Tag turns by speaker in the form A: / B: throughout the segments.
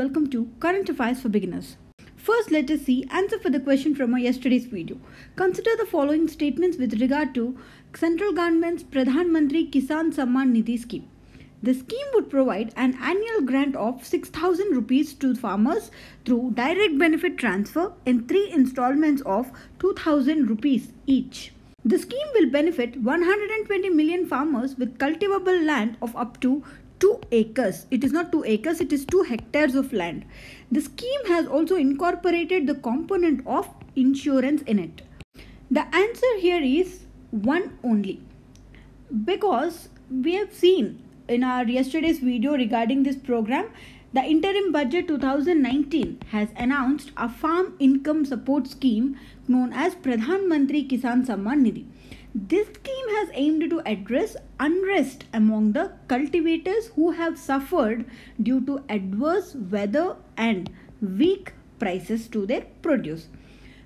A: welcome to Current Affairs for Beginners. First, let us see answer for the question from our yesterday's video. Consider the following statements with regard to central government's Pradhan Mantri Kisan Samman Nidhi scheme. The scheme would provide an annual grant of 6,000 rupees to farmers through direct benefit transfer in 3 installments of 2,000 rupees each. The scheme will benefit 120 million farmers with cultivable land of up to 2 acres. It is not 2 acres, it is 2 hectares of land. The scheme has also incorporated the component of insurance in it. The answer here is 1 only, because we have seen in our yesterday's video regarding this program, the interim budget 2019 has announced a farm income support scheme known as Pradhan Mantri Kisan Samman Nidhi. This scheme has aimed to address unrest among the cultivators who have suffered due to adverse weather and weak prices to their produce.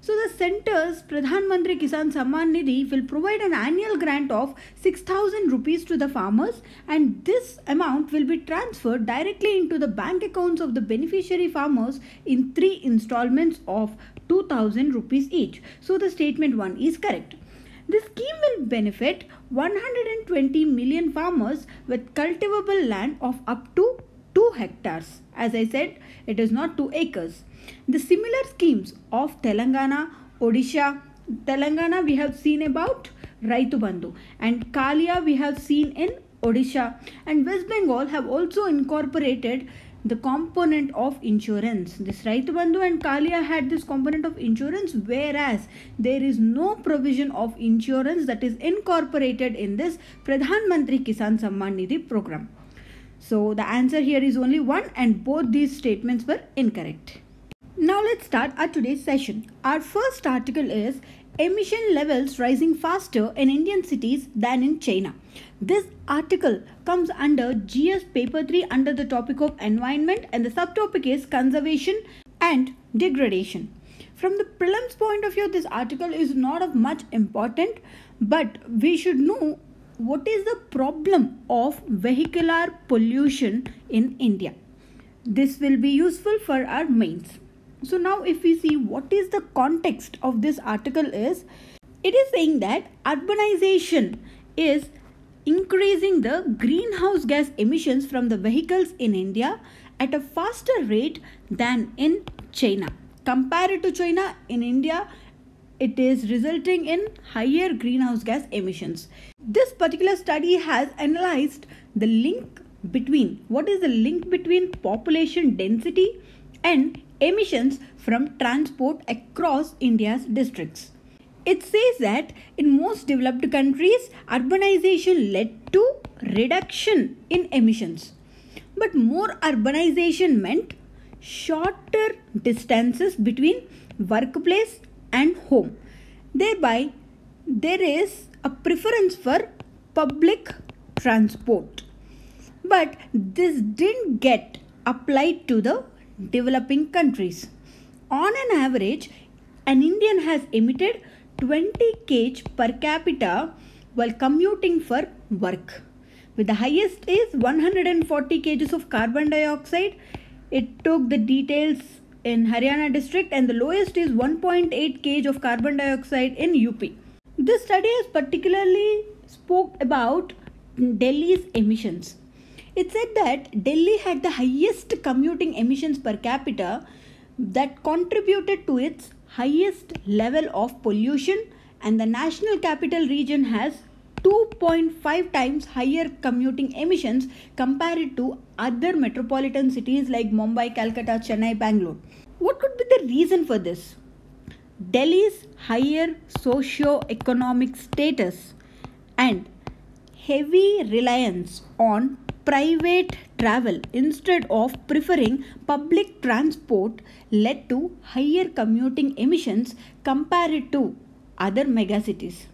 A: So the centre's Pradhan Mantri Kisan Samman Nidhi will provide an annual grant of 6,000 rupees to the farmers, and this amount will be transferred directly into the bank accounts of the beneficiary farmers in 3 installments of 2,000 rupees each. So the statement 1 is correct. This scheme will benefit 120 million farmers with cultivable land of up to 2 hectares. As I said, it is not 2 acres. The similar schemes of Telangana, Odisha, Telangana we have seen about Raitu Bandhu, and Kalia we have seen in Odisha, and West Bengal have also incorporated the component of insurance. This Raitu Bandhu and Kalia had this component of insurance, whereas there is no provision of insurance that is incorporated in this Pradhan Mantri Kisan Samman Nidhi program. So the answer here is only 1, and both these statements were incorrect. Now let's start our today's session. Our first article is Emission Levels Rising Faster in Indian Cities Than in China. This article comes under GS Paper 3 under the topic of Environment, and the subtopic is Conservation and Degradation. From the prelims point of view, this article is not of much importance, but we should know what is the problem of vehicular pollution in India. This will be useful for our mains. So now if we see what is the context of this article is, it is saying that urbanization is increasing the greenhouse gas emissions from the vehicles in India at a faster rate than in China. Compared to China, in India, it is resulting in higher greenhouse gas emissions. This particular study has analyzed the link between, what is the link between population density and emissions from transport across India's districts. It says that in most developed countries, urbanization led to reduction in emissions. But more urbanization meant shorter distances between workplace and home. Thereby, there is a preference for public transport. But this didn't get applied to the developing countries. On an average, an Indian has emitted 20 kg per capita while commuting for work. With the highest is 140 kg of carbon dioxide. It took the details in Haryana district, and the lowest is 1.8 kg of carbon dioxide in UP. This study has particularly spoke about Delhi's emissions. It said that Delhi had the highest commuting emissions per capita that contributed to its highest level of pollution, and the national capital region has 2.5 times higher commuting emissions compared to other metropolitan cities like Mumbai, Calcutta, Chennai, Bangalore. What could be the reason for this? Delhi's higher socio-economic status and heavy reliance on private travel instead of preferring public transport led to higher commuting emissions compared to other megacities.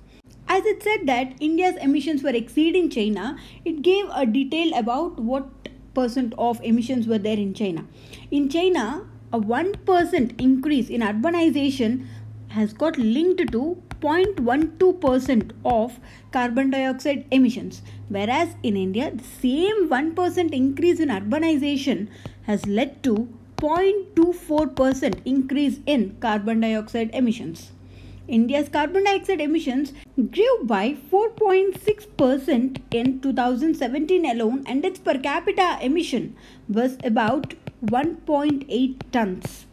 A: As it said that India's emissions were exceeding China, it gave a detail about what percent of emissions were there in China. In China, a 1% increase in urbanization has got linked to 0.12% of carbon dioxide emissions, whereas in India the same 1% increase in urbanization has led to 0.24% increase in carbon dioxide emissions. India's carbon dioxide emissions grew by 4.6% in 2017 alone, and its per capita emission was about 1.8 tons.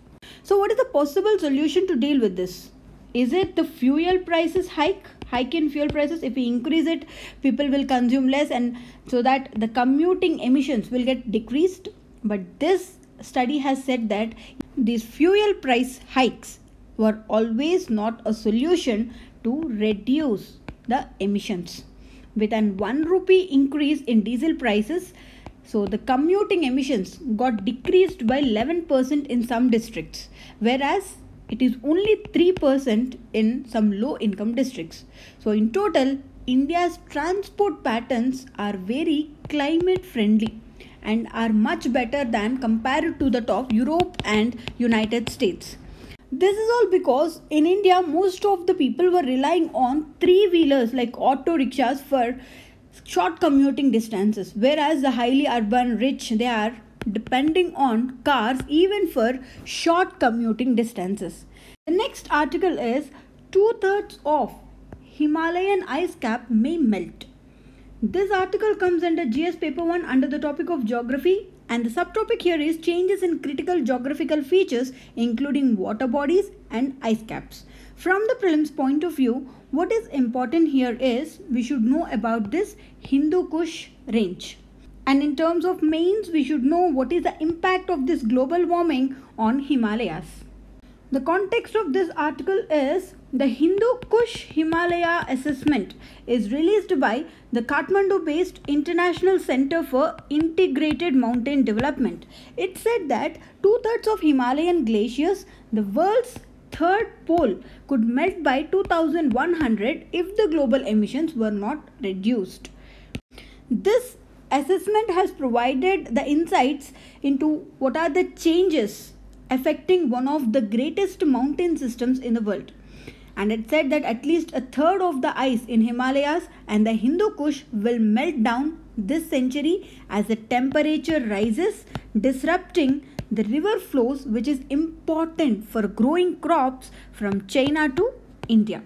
A: So what is the possible solution to deal with this? Is it the fuel prices hike in fuel prices? If we increase it, people will consume less, and so that the commuting emissions will get decreased. But this study has said that these fuel price hikes were always not a solution to reduce the emissions. With an 1 rupee increase in diesel prices, so the commuting emissions got decreased by 11% in some districts, whereas it is only 3% in some low income districts. So in total, India's transport patterns are very climate friendly and are much better than compared to that of Europe and United States. This is all because in India, most of the people were relying on three-wheelers like auto rickshaws for short commuting distances, whereas the highly urban rich, they are depending on cars even for short commuting distances. The next article is 2/3 of Himalayan ice cap may melt. This article comes under GS paper 1 under the topic of geography, and the subtopic here is changes in critical geographical features including water bodies and ice caps. From the prelims point of view, what is important here is we should know about this Hindu Kush range. And in terms of mains, we should know what is the impact of this global warming on Himalayas. The context of this article is the Hindu Kush Himalaya assessment is released by the Kathmandu-based International Center for Integrated Mountain Development. It said that 2/3 of Himalayan glaciers, the world's third pole, could melt by 2100 if the global emissions were not reduced. This assessment has provided the insights into what are the changes affecting one of the greatest mountain systems in the world. And it said that at least a third of the ice in Himalayas and the Hindu Kush will melt down this century as the temperature rises, disrupting the river flows, which is important for growing crops from China to India.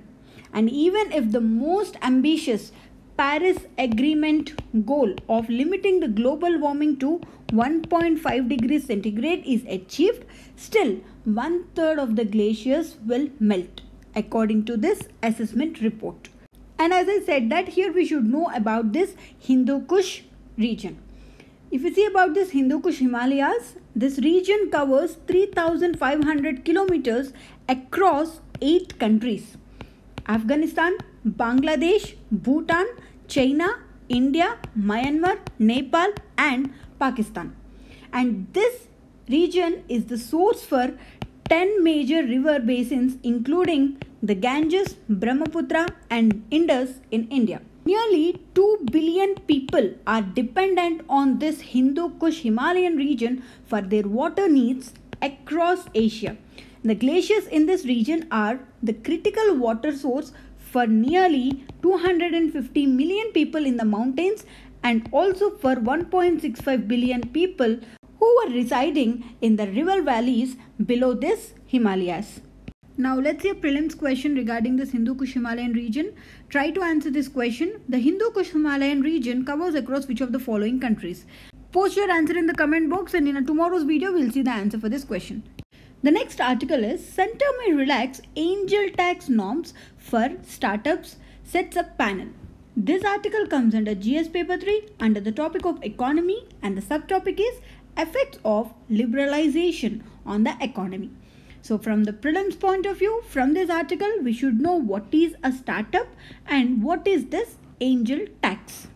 A: And even if the most ambitious Paris Agreement goal of limiting the global warming to 1.5 degrees centigrade is achieved, still 1/3 of the glaciers will melt, according to this assessment report. And as I said that here we should know about this Hindu Kush region. If you see about this Hindu Kush Himalayas, this region covers 3,500 kilometers across 8 countries: Afghanistan, Bangladesh, Bhutan, China, India, Myanmar, Nepal and Pakistan. And this region is the source for 10 major river basins including the Ganges, Brahmaputra and Indus in India. Nearly 2 billion people are dependent on this Hindu Kush Himalayan region for their water needs across Asia. The glaciers in this region are the critical water source for nearly 250 million people in the mountains and also for 1.65 billion people who were residing in the river valleys below this Himalayas. Now let's see a prelims question regarding this Hindu Kush Himalayan region. Try to answer this question. The Hindu Kush Himalayan region covers across which of the following countries? Post your answer in the comment box, and in tomorrow's video we'll see the answer for this question. The next article is Center may relax angel tax norms for startups, sets up panel. This article comes under GS paper 3 under the topic of economy, and the subtopic is effects of liberalization on the economy. So from the prelims point of view, from this article we should know what is a startup and what is this angel tax.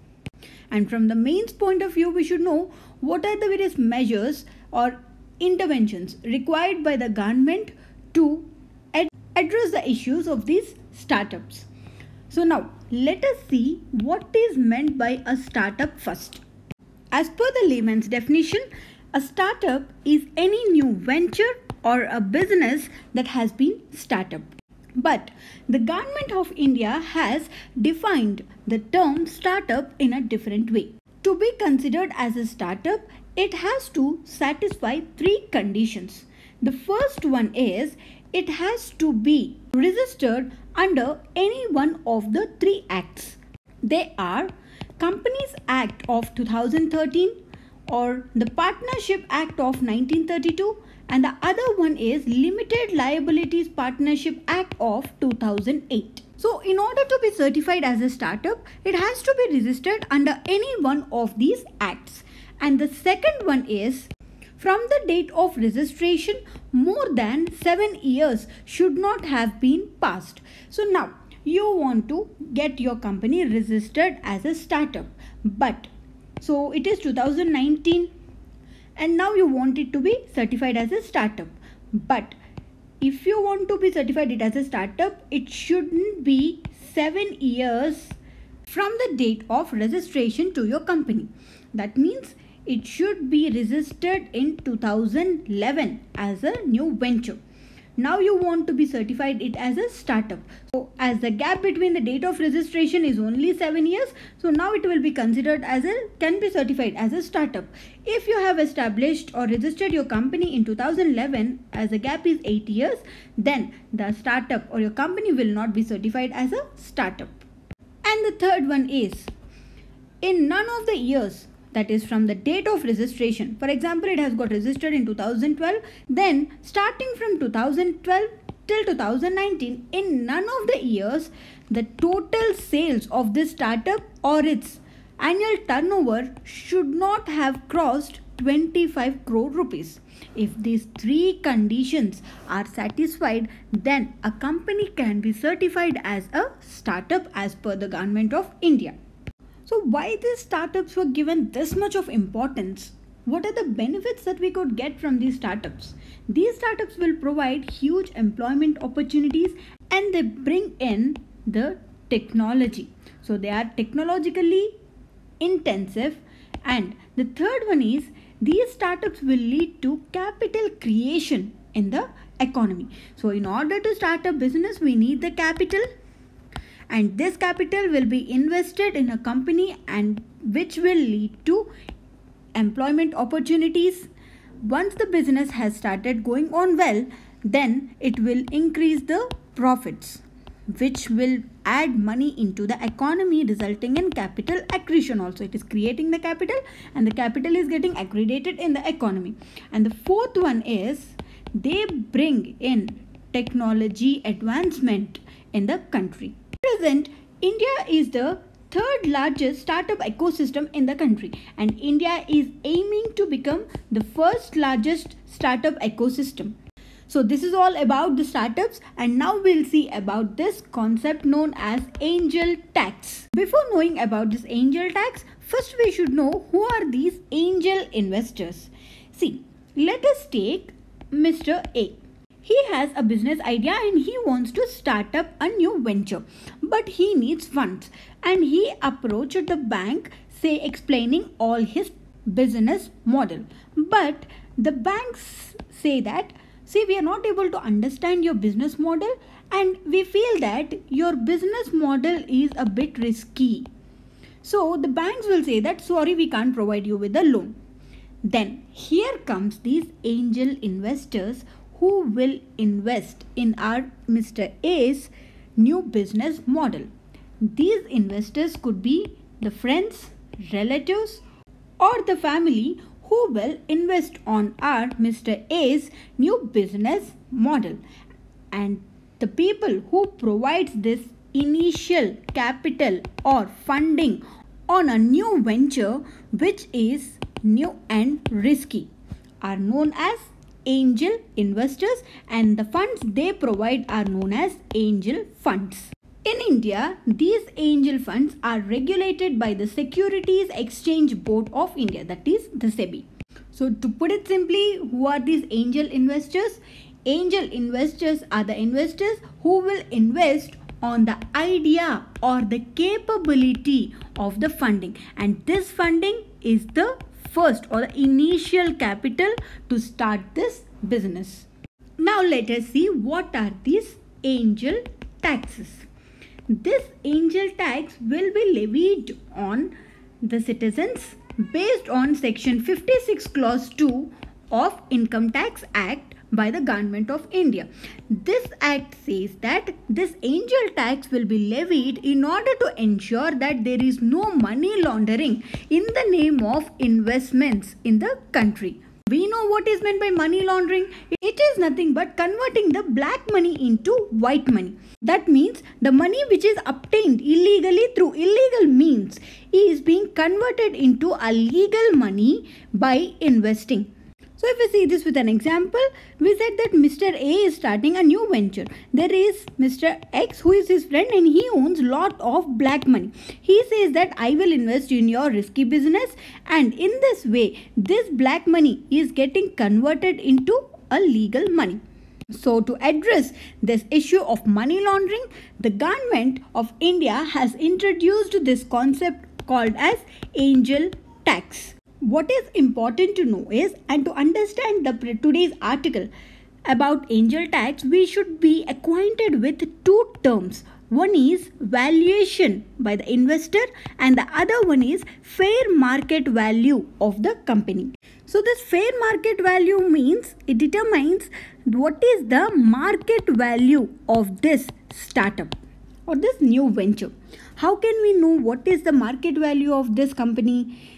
A: And from the mains point of view, we should know what are the various measures or interventions required by the government to address the issues of these startups. So now let us see what is meant by a startup first. As per the layman's definition, a startup is any new venture or a business that has been started up. But the government of India has defined the term startup in a different way. To be considered as a startup, it has to satisfy three conditions. The first one is it has to be registered under any one of the three acts. They are Companies Act of 2013 or the Partnership Act of 1932, and the other one is Limited Liabilities Partnership Act of 2008. So in order to be certified as a startup, it has to be registered under any one of these acts. And the second one is from the date of registration, more than 7 years should not have been passed. So now you want to get your company registered as a startup, but so it is 2019 and now you want it to be certified as a startup. But if you want to be certified it as a startup, it shouldn't be 7 years from the date of registration to your company. That means it should be registered in 2011 as a new venture. Now you want to be certified it as a startup. So as the gap between the date of registration is only 7 years, so now it will be considered as can be certified as a startup. If you have established or registered your company in 2011 as the gap is 8 years, then the startup or your company will not be certified as a startup. And the third one is in none of the years, that is from the date of registration. For example, it has got registered in 2012, then starting from 2012 till 2019, in none of the years the total sales of this startup or its annual turnover should not have crossed 25 crore rupees. If these three conditions are satisfied, then a company can be certified as a startup as per the Government of India. So why these startups were given this much of importance? What are the benefits that we could get from these startups? These startups will provide huge employment opportunities and they bring in the technology. So they are technologically intensive. And the third one is these startups will lead to capital creation in the economy. So in order to start a business, we need the capital. And this capital will be invested in a company and which will lead to employment opportunities. Once the business has started going on well, then it will increase the profits, which will add money into the economy, resulting in capital accretion also. It is creating the capital and the capital is getting accredited in the economy. And the fourth one is they bring in technology advancement in the country. At present, India is the third largest startup ecosystem in the country, and India is aiming to become the first largest startup ecosystem. So this is all about the startups, and now we'll see about this concept known as angel tax. Before knowing about this angel tax, first we should know who are these angel investors. See, let us take Mr. A. He has a business idea and he wants to start up a new venture, but he needs funds and he approached the bank, say explaining all his business model. But the banks say that, see, we are not able to understand your business model and we feel that your business model is a bit risky. So the banks will say that, sorry, we can't provide you with a loan. Then here comes these angel investors who will invest in our Mr. A's new business model. These investors could be the friends, relatives, or the family who will invest on our Mr. A's new business model. And the people who provides this initial capital or funding on a new venture which is new and risky are known as angel investors, and the funds they provide are known as angel funds. In India, these angel funds are regulated by the Securities Exchange Board of India, that is the SEBI. So to put it simply, who are these angel investors? Angel investors are the investors who will invest on the idea or the capability of the funding, and this funding is the first or the initial capital to start this business. Now let us see what are these angel taxes. This angel tax will be levied on the citizens based on section 56 clause 2 of Income Tax Act by the Government of India. This act says that this angel tax will be levied in order to ensure that there is no money laundering in the name of investments in the country. We know what is meant by money laundering. It is nothing but converting the black money into white money. That means the money which is obtained illegally through illegal means is being converted into a legal money by investing. So if we see this with an example, we said that Mr. A is starting a new venture. There is Mr. X who is his friend and he owns lot of black money. He says that I will invest in your risky business, and in this way this black money is getting converted into a legal money. So to address this issue of money laundering, the Government of India has introduced this concept called as angel tax. What is important to know is, and to understand today's article about angel tax, we should be acquainted with two terms. One is valuation by the investor and the other one is fair market value of the company. So this fair market value means it determines what is the market value of this startup or this new venture. How can we know what is the market value of this company?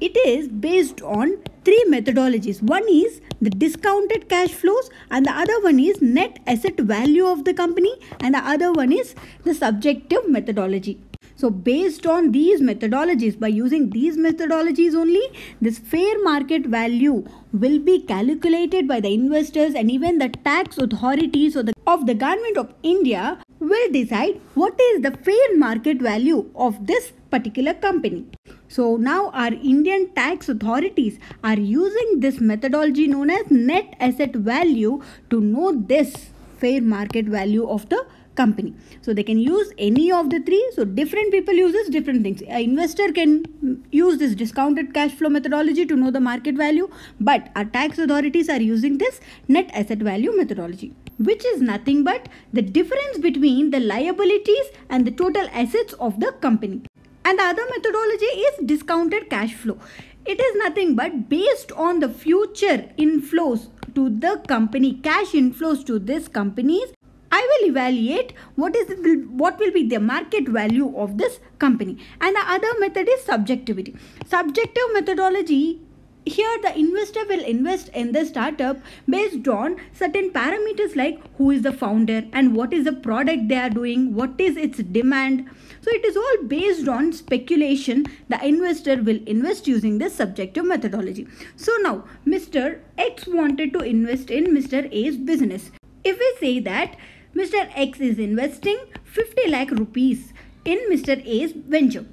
A: It is based on three methodologies. One is the discounted cash flows, and the other one is net asset value of the company, and the other one is the subjective methodology. So based on these methodologies, by using these methodologies only, this fair market value will be calculated by the investors, and even the tax authorities of the Government of India will decide what is the fair market value of this particular company. So now our Indian tax authorities are using this methodology known as net asset value to know this fair market value of the company. So they can use any of the three. So different people uses different things. An investor can use this discounted cash flow methodology to know the market value, but our tax authorities are using this net asset value methodology, which is nothing but the difference between the liabilities and the total assets of the company. And the other methodology is discounted cash flow. It is nothing but based on the future inflows to the company, cash inflows to this companies, I will evaluate what will be the market value of this company. And the other method is subjectivity. Subjective methodology, here the investor will invest in the startup based on certain parameters like who is the founder and what is the product they are doing, what is its demand. So it is all based on speculation. The investor will invest using this subjective methodology. So now Mr. X wanted to invest in Mr. A's business. If we say that Mr. X is investing 50 lakh rupees in Mr. A's venture,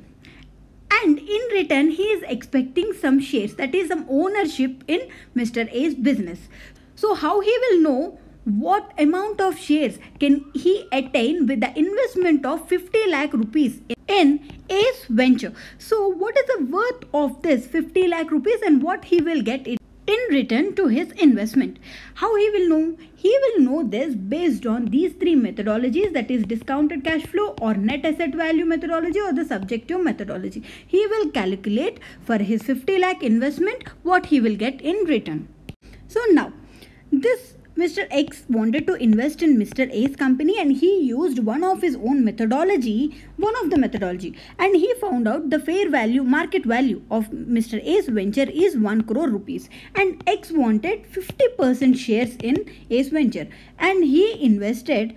A: and in return he is expecting some shares, that is some ownership in Mr. A's business. So how he will know what amount of shares can he attain with the investment of 50 lakh rupees in A's venture? So what is the worth of this 50 lakh rupees and what he will get in return to his investment? How he will know? He will know this based on these three methodologies, that is discounted cash flow or net asset value methodology or the subjective methodology. He will calculate for his 50 lakh investment what he will get in return. So now this Mr. X wanted to invest in Mr. A's company and he used one of the methodology, and he found out the fair value, market value of Mr. A's venture is 1 crore rupees, and X wanted 50% shares in A's venture and he invested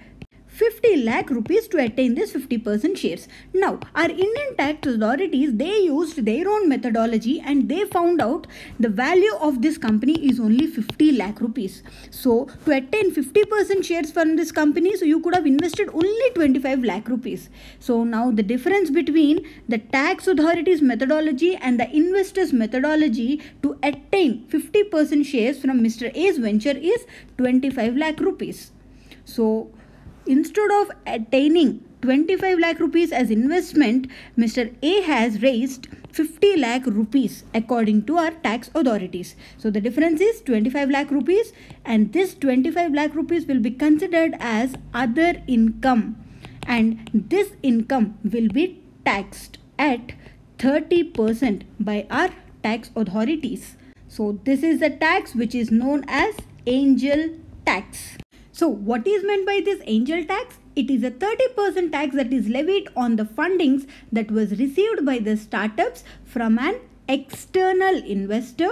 A: 50 lakh rupees to attain this 50% shares. Now our Indian tax authorities, they used their own methodology and they found out the value of this company is only 50 lakh rupees. So to attain 50% shares from this company, so you could have invested only 25 lakh rupees. So now the difference between the tax authorities methodology and the investors methodology to attain 50% shares from Mr. A's venture is 25 lakh rupees. So instead of attaining 25 lakh rupees as investment, Mr. A has raised 50 lakh rupees according to our tax authorities. So the difference is 25 lakh rupees, and this 25 lakh rupees will be considered as other income, and this income will be taxed at 30% by our tax authorities. So this is the tax which is known as angel tax. So what is meant by this angel tax? It is a 30% tax that is levied on the fundings that was received by the startups from an external investor.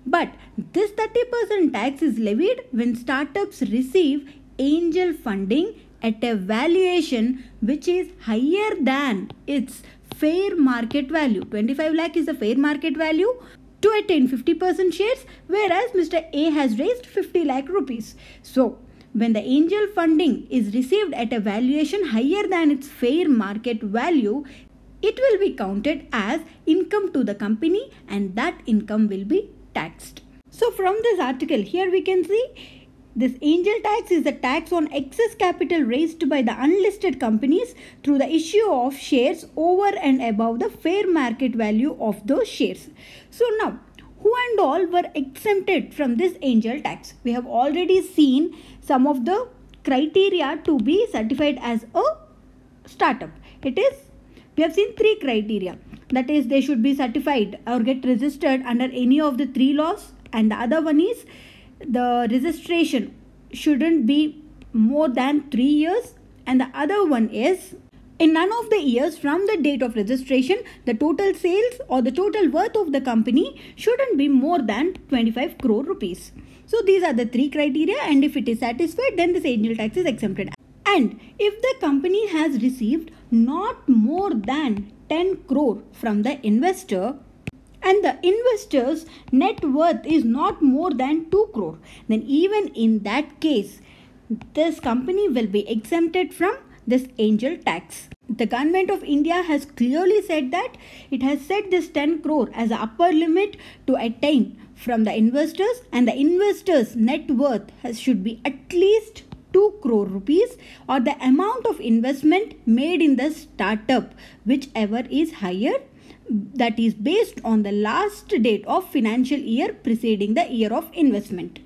A: But this 30% tax is levied when startups receive angel funding at a valuation which is higher than its fair market value. 25 lakh is the fair market value to attain 50% shares, whereas Mr. A has raised 50 lakh rupees. So when the angel funding is received at a valuation higher than its fair market value, it will be counted as income to the company and that income will be taxed. So from this article here we can see this angel tax is the tax on excess capital raised by the unlisted companies through the issue of shares over and above the fair market value of those shares. So now, who and all were exempted from this angel tax? We have already seen some of the criteria to be certified as a startup. We have seen 3 criteria. That is, they should be certified or get registered under any of the 3 laws, and the other one is the registration shouldn't be more than 3 years, and the other one is in none of the years from the date of registration the total sales or the total worth of the company shouldn't be more than 25 crore rupees. So these are the 3 criteria, and if it is satisfied then this angel tax is exempted. And if the company has received not more than 10 crore from the investor and the investor's net worth is not more than 2 crore, then even in that case, this company will be exempted from this angel tax. The government of India has clearly said that it has set this 10 crore as the upper limit to attain from the investors, and the investors' net worth should be at least 2 crore rupees or the amount of investment made in the startup, whichever is higher, that is based on the last date of financial year preceding the year of investment.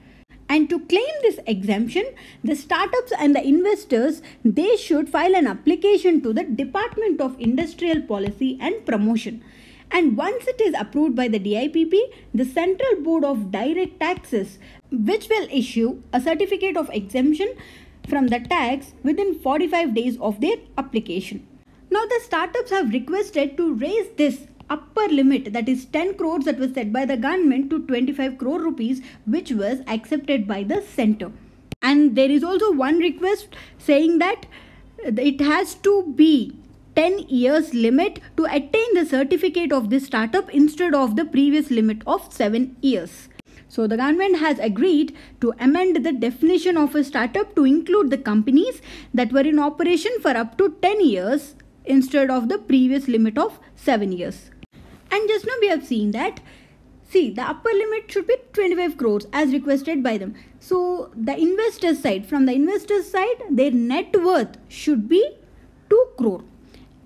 A: And to claim this exemption, the startups and the investors, they should file an application to the Department of Industrial Policy and Promotion. And once it is approved by the DIPP, the Central Board of Direct Taxes, which will issue a certificate of exemption from the tax within 45 days of their application. Now the startups have requested to raise this upper limit, that is 10 crores that was set by the government, to 25 crore rupees, which was accepted by the center. And there is also one request saying that it has to be 10 years limit to attain the certificate of this startup instead of the previous limit of 7 years. So the government has agreed to amend the definition of a startup to include the companies that were in operation for up to 10 years instead of the previous limit of 7 years. And just now we have seen that, see, the upper limit should be 25 crores as requested by them. So the investors side, from the investors side, their net worth should be 2 crore.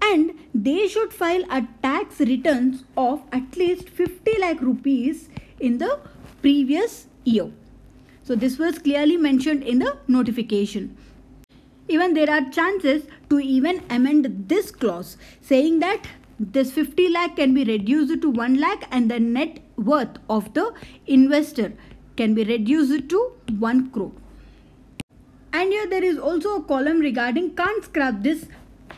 A: And they should file a tax returns of at least 50 lakh rupees in the previous year. So this was clearly mentioned in the notification. Even there are chances to even amend this clause, saying that this 50 lakh can be reduced to 1 lakh and the net worth of the investor can be reduced to 1 crore. And here there is also a column regarding can't scrap this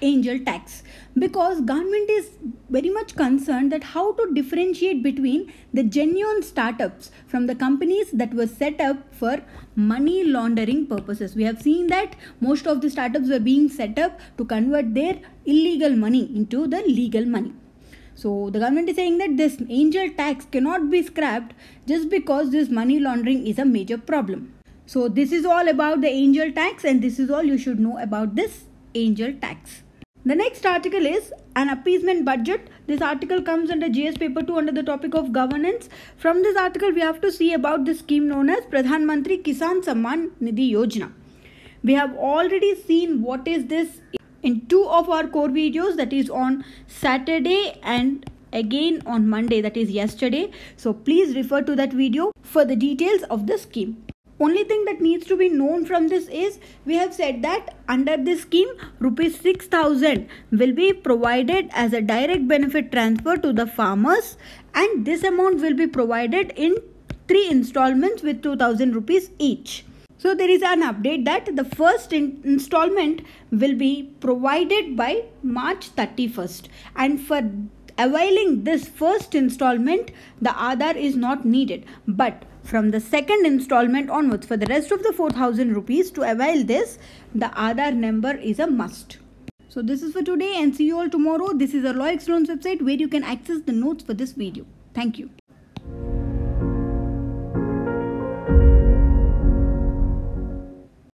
A: angel tax, because government is very much concerned that how to differentiate between the genuine startups from the companies that were set up for money laundering purposes. We have seen that most of the startups were being set up to convert their illegal money into the legal money. So the government is saying that this angel tax cannot be scrapped just because this money laundering is a major problem. So this is all about the angel tax, and this is all you should know about this angel tax. The next article is an appeasement budget. This article comes under GS paper 2 under the topic of governance. From this article we have to see about the scheme known as Pradhan Mantri Kisan Samman Nidhi Yojana. We have already seen what is this in 2 of our core videos, that is on Saturday and again on Monday, that is yesterday. So please refer to that video for the details of the scheme. Only thing that needs to be known from this is we have said that under this scheme rupees 6,000 will be provided as a direct benefit transfer to the farmers, and this amount will be provided in 3 installments with 2,000 rupees each. So there is an update that the first installment will be provided by March 31st, and for availing this first installment the Aadhaar is not needed, but from the second installment onwards, for the rest of the 4,000 rupees, to avail this, the Aadhaar number is a must. So this is for today, and see you all tomorrow. This is our Law X Loans website where you can access the notes for this video. Thank you.